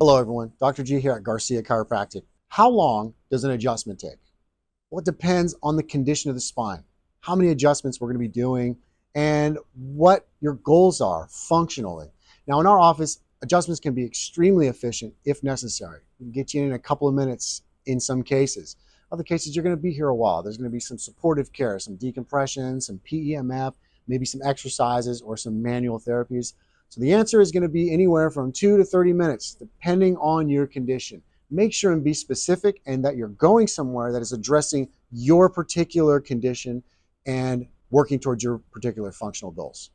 Hello everyone, Dr. G here at Garcia Chiropractic. How long does an adjustment take? Well, it depends on the condition of the spine, how many adjustments we're going to be doing, and what your goals are functionally. Now in our office, adjustments can be extremely efficient if necessary. We can get you in a couple of minutes in some cases. Other cases, you're going to be here a while. There's going to be some supportive care, some decompression, some PEMF, maybe some exercises or some manual therapies. So the answer is going to be anywhere from 2 to 30 minutes, depending on your condition. Make sure and be specific and that you're going somewhere that is addressing your particular condition and working towards your particular functional goals.